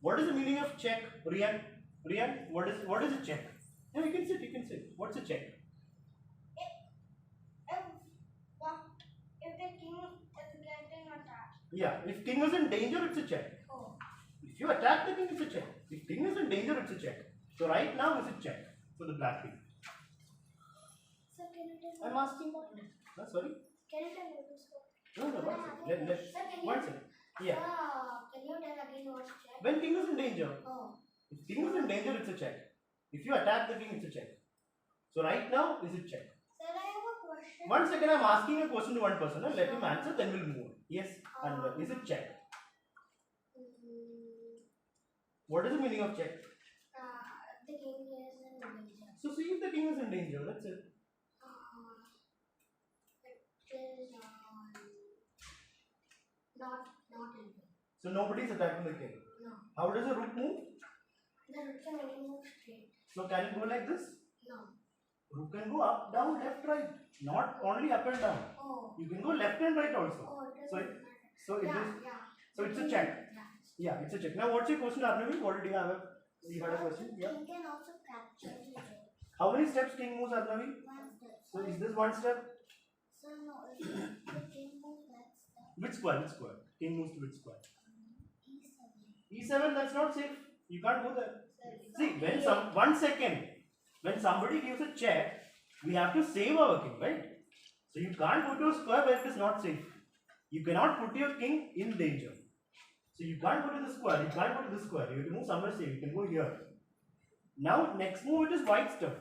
What is the meaning of check, Rian? Rian, what is a check? Yeah, you can sit. You can sit. What's a check? If the king is getting attacked. Yeah, if king is in danger, it's a check. Oh. If you attack the king, it's a check. If king is in danger, it's a check. So right now, it's a check for the black king. Sir, can you tell me? I'm asking. Sorry. Can you tell me this one? No, one second. Sir, can you? One second. Yeah. Can you tell again what's check? When king is in danger. Oh. If king is in danger, it's a check. If you attack the king, it's a check. So right now, is it check? Sir, I have a question. 1 second, I'm asking a question to one person. Let him answer, then we'll move on. Yes, and is it check? What is the meaning of check? The king is in danger. So see if the king is in danger, that's it. It is not in danger. So nobody is attacking the king. No. How does a rook move? The rook can only move straight. So can it go like this? No. Rook can go up, down, left, right. Not only up and down. Oh. You can go left and right also. Oh, So it is. So it's a check. Yeah, it's a check. Now what's your question, Arnavi? What did you have? You had a question? Yeah. King can also capture the rook. How many steps king moves, Arnavi? One step. So is this one step? Sir, no. If the king moves that step. Which square? Which square? King moves to which square? E7. E7, that's not safe. You can't go there. Sir, See, when 1 second, when somebody gives a check, we have to save our king, right? So you can't go to a square where it is not safe. You cannot put your king in danger. So you can't go to the square. You can't go to this square. You have to move somewhere safe. You can go here. Now, next move it is white's turn.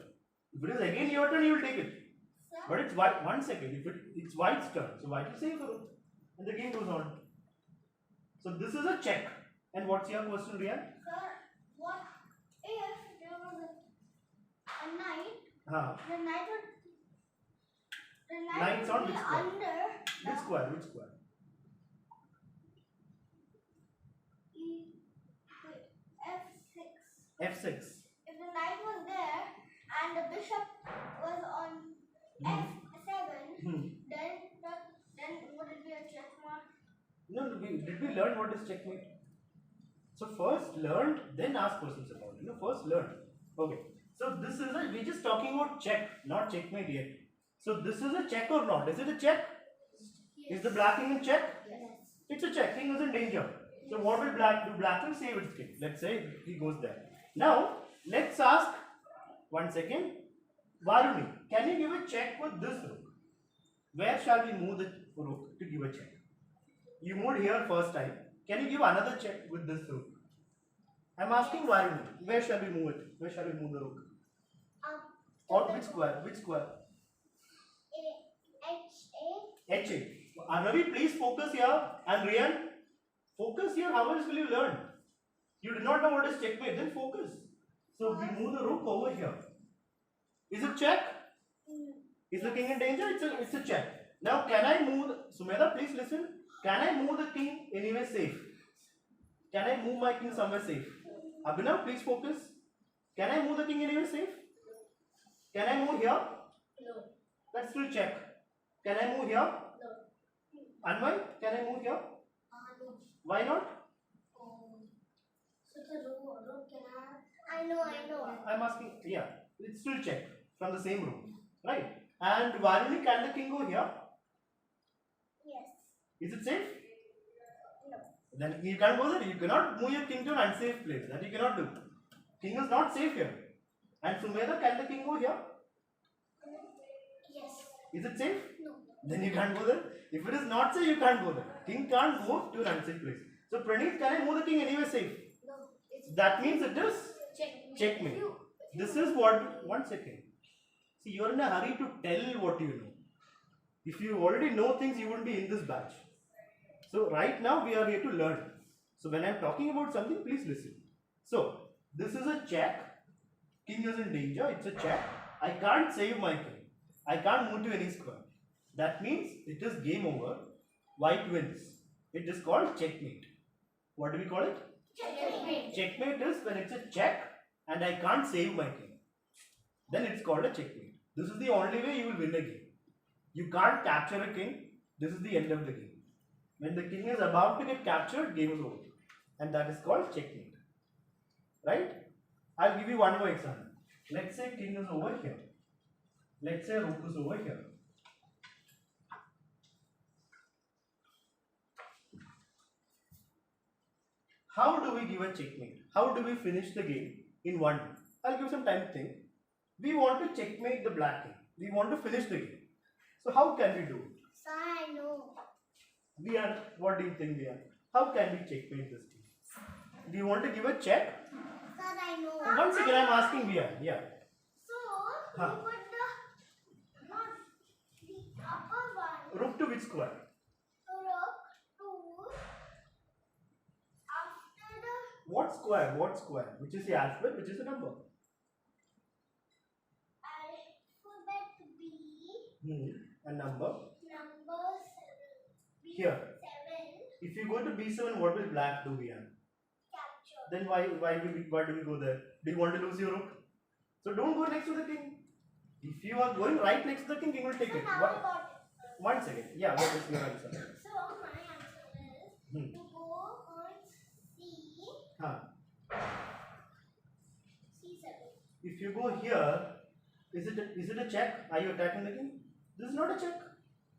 If it is again your turn, you will take it. Sir? But it's white. 1 second. If it's white's turn, so white will save the rook, and the game goes on. So this is a check. And what's your question, Rian? Sir, what if there was a knight? The knight would. The knight Knight's would on be which square? under. Which square? Which square? F6. F6. If the knight was there and the bishop was on F7, then would it be a checkmate? No, did we learn what is checkmate? So first learn, then ask questions about it. First learn. Okay. So this is we're just talking about check, not checkmate yet. So this is a check or not? Is it a check? Yes. Is the black king in check? Yes. It's a check. King is in danger. So what will black do? Black will save its king. Let's say he goes there. Now let's ask 1 second. Varuni, can you give a check with this rook? Where shall we move the rook to give a check? You moved here first time. Can you give another check with this rook? I'm asking Varuni. Where shall we move it? Where shall we move the rook? Or which square? Which square? H8. H8. Arnavi, please focus here. And Rian, focus here. How else will you learn? You do not know what is checkmate. Then focus. So we move the rook over here. Is it check? Is the king in danger? It's a check. Now can I move? Sumedha, please listen. Can I move the king anywhere safe? Can I move my king somewhere safe? Abhinav, please focus. Can I move the king anywhere safe? Can I move here? No. Let's still check. Can I move here? No. Anvai, can I move here? No. Why not? So the rook can I know. I'm asking, yeah, it's still check from the same room, right? And Varuni, can the king go here? Yes. Is it safe? No. Then you can't go there. You cannot move your king to an unsafe place. That you cannot do. King is not safe here. And Sumedha, can the king go here? Yes. Is it safe? No. Then you can't go there. If it is not safe, you can't go there. King can't move to an unsafe place. So Praneeth, can I move the king anywhere safe? No. It's That means it is checkmate. checkmate. This is what. 1 second. See, you are in a hurry to tell what you know. If you already know things, you wouldn't be in this batch. So right now we are here to learn. So when I am talking about something, please listen. So this is a check. King is in danger. It's a check. I can't save my king. I can't move to any square. That means it is game over. White wins. It is called checkmate. What do we call it? Checkmate. Checkmate is when it's a check and I can't save my king. Then it's called a checkmate. This is the only way you will win a game. You can't capture a king. This is the end of the game. When the king is about to get captured, game is over. And that is called checkmate. right? I'll give you one more example. Let's say king is over here. Let's say rook is over here. How do we give a checkmate? How do we finish the game in one? I'll give some time to think. We want to checkmate the black king. We want to finish the game. So how can we do it? Sir, I know. What do you think we are? How can we checkmate this king? Do you want to give a check? Sir, I know. Once again, I'm asking Via. Yeah. So, Huh. you put not the upper one. Rook to which square? Rook to after the What square? What square? Which is the alphabet? Which is the number? alphabet B. A number. Number 7. Here. 7. If you go to B7, what will black do, Via? Capture. Then why do we go there? Do you want to lose your rook? So don't go next to the king. If you are going right next to the king, king will take So it. now I What? got it. 1 second. Yeah, what is your answer? So my answer is to go on C. Huh. C7. If you go here, is it a check? Are you attacking the king? This is not a check.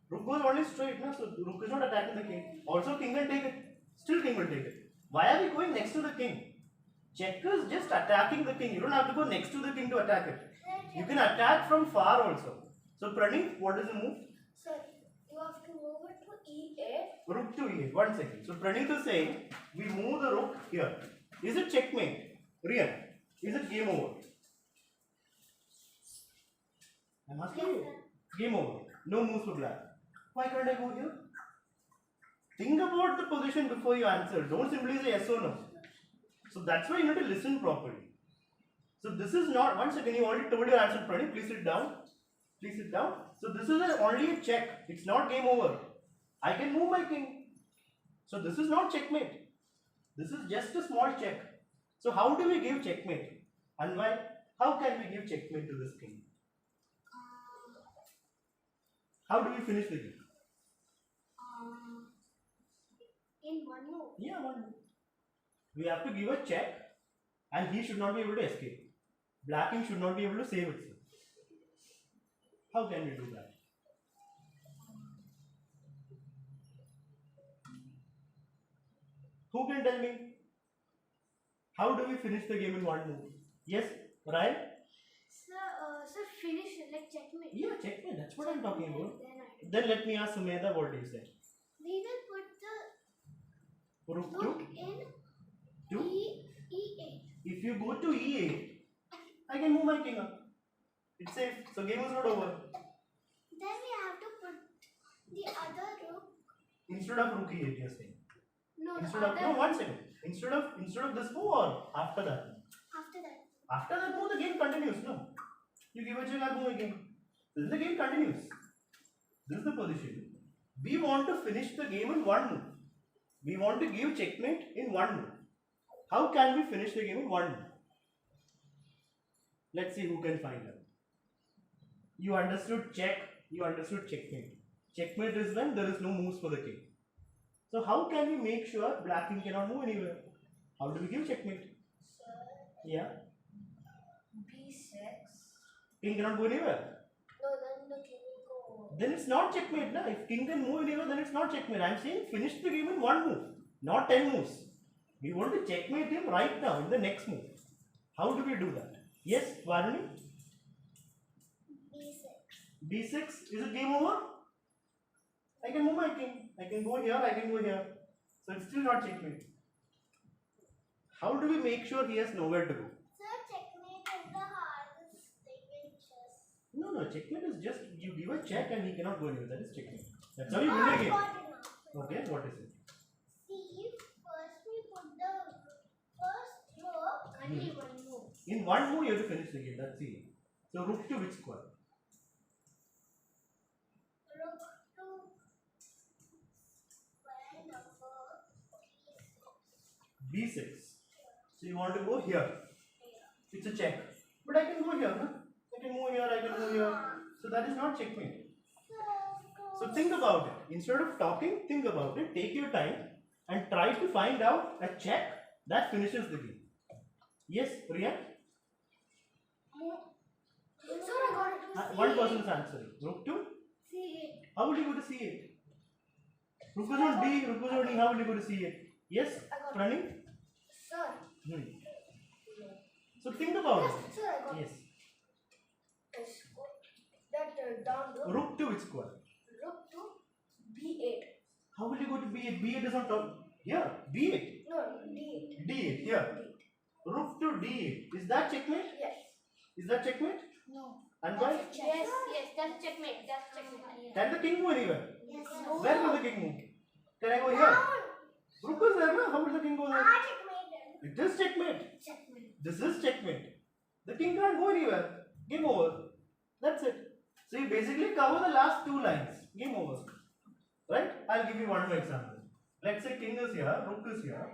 Rook goes only straight, no? So rook is not attacking the king. Also, king will take it. Still, king will take it. Why are we going next to the king? Check is just attacking the king. You don't have to go next to the king to attack it. You can attack from far also. So Praneeth, what is the move? Sir, you have to move it to E8. Rook to E8. 1 second. So Praneeth is saying we move the rook here. Is it checkmate? Real? Is it game over? I'm asking you. Game over. No moves for black. Why can't I go here? Think about the position before you answer. Don't simply say yes or no. So that's why you need to listen properly. So this is not, once again, you already told your answer, Praneeth. Please sit down. Please sit down. So this is only a check. It's not game over. I can move my king. So this is not checkmate. This is just a small check. So how do we give checkmate? And why? How can we give checkmate to this king? How do we finish the game? In one move. Yeah, one move. We have to give a check and he should not be able to escape. Black king should not be able to save itself. How can we do that? Who can tell me? How do we finish the game in one move? Yes, Ryan? Sir, finish it like checkmate. Yeah, checkmate. That's what I'm talking about. Then Then let me ask Sumedha what you say. we will put the Rook rook to in two. E8. If you go to E8, I can move my king up. It's safe. So game is not over. Then we have to put the other rook. Instead of rook E8, you're saying. No, Instead the of other. 1 second. Instead of this move or after that? After that. After that move, the game continues. No, you give a check, I move again. Then the game continues. This is the position. We want to finish the game in one move. We want to give checkmate in one move. How can we finish the game in one move? Let's see who can find out. You understood check. You understood checkmate. Checkmate is when there is no moves for the king. So how can we make sure black king cannot move anywhere? How do we give checkmate? Yeah. B6. King cannot go anywhere. No, then the king will go. Then it's not checkmate. Na? If king can move anywhere, then it's not checkmate. I'm saying finish the game in one move, not 10 moves. We want to checkmate him right now in the next move. How do we do that? Yes, Varuni? B6. B6, is it game over? I can move my king. I can go here, I can go here. So it's still not checkmate. How do we make sure he has nowhere to go? Sir, checkmate is the hardest thing in chess. No, checkmate is just you give a check and he cannot go anywhere. That is checkmate. That's how you Oh, win a I game. got it now. Okay, what is it? See, first we put the first rook only one move. In one move, you have to finish the game. That's it. So rook to which square? Rook to square number B6. So you want to go here. It's a check. But I can go here, no? I can move here, I can move here. So that is not checkmate. So think about it. Instead of talking, think about it. Take your time and try to find out a check that finishes the game. Yes, Priya? Sir, I got it to One C8. person is answering. Rook to? C8. How will you go to C8? Rook is on D, rook is on D, how will you go to C8? Yes, I got it. Pranay? Sir. So think about Yes, it. sir, I got it. Yes. That down the Rook to which square? rook to B8. How will you go to B8? B8 is on top. Here, B8. No, D8. D8, here. D8. Rook to D8. Is that checkmate? Yes. Is that checkmate? No. And why? Yes, that's checkmate. That's checkmate. Can the king go anywhere? Yes. Where will the king move? Can I go here? Rook is there, no? How will the king go there? Checkmate. It is checkmate. Checkmate. This is checkmate. The king can't go anywhere. Game over. That's it. So you basically cover the last two lines. Game over. Right? I'll give you one more example. Let's say king is here, rook is here,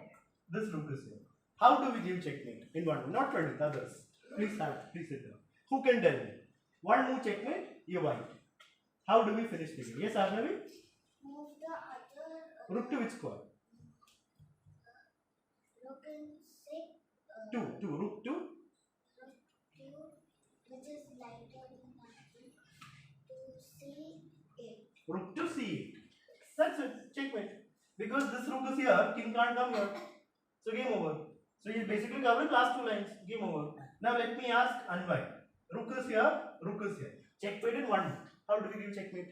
this rook is here. How do we give checkmate? In one, not 20, others. Please sit down. Who can tell me? One move checkmate, you white. How do we finish the game? Yes, Arnavi? Move the other. Rook to which square? Rook in 6. Two. Rook to? Rook 2, which is lighter than that one, to C8. Rook to C8. That's it. Checkmate. Because this rook is here, king can't come here. So game over. So you basically covered last two lines. Game over. Now let me ask Anvai. Rook is here, rook is here. Checkmate in one. How do we give checkmate?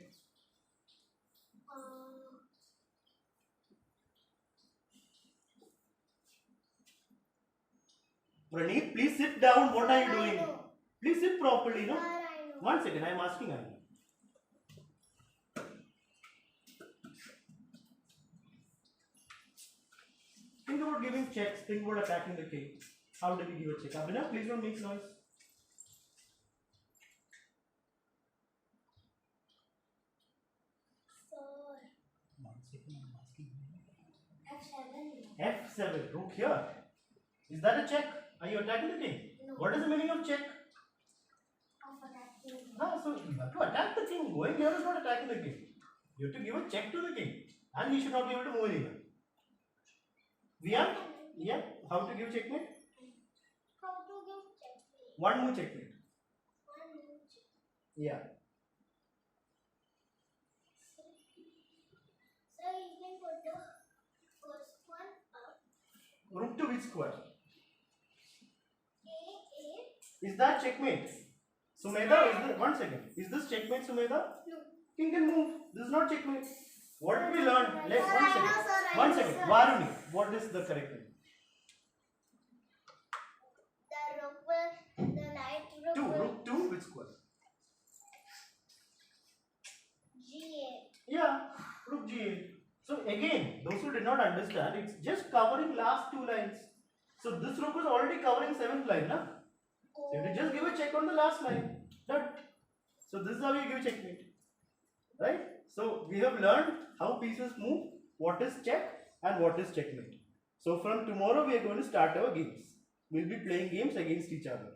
Praneeth, please sit down. What are you doing? Please sit properly, no? 1 second, I am asking Anvai. Think about giving checks, think about attacking the king. How do we give a check? Abhinav, please don't make noise. Sir. 1 second, I'm asking. F7. F7, rook here. Is that a check? Are you attacking the king? No. What is the meaning of check? Of attacking. So you have to attack the king. Going here is not attacking the king. You have to give a check to the king. And he should not be able to move anywhere. Yeah, how to give checkmate? How to give checkmate? One more checkmate. One more checkmate. Yeah. So you can put the first one up. Rook to which square? A8. Is that checkmate? Sumedha, is this, 1 second. Is this checkmate, Sumedha? No. King can move. This is not checkmate. What did we learn? Let's Sir, 1 I second. know, sir, I 1 know, second. sir. Varuni, what is the correct thing? The light rook. 2. Rook 2 which square? G8. Yeah, rook G8. So again, those who did not understand, it's just covering last two lines. So this rook is already covering 7th line, na? So you have to just give a check on the last line. Done. So this is how you give checkmate. Right? So we have learned how pieces move, what is check and what is checkmate. So from tomorrow we are going to start our games. We'll be playing games against each other.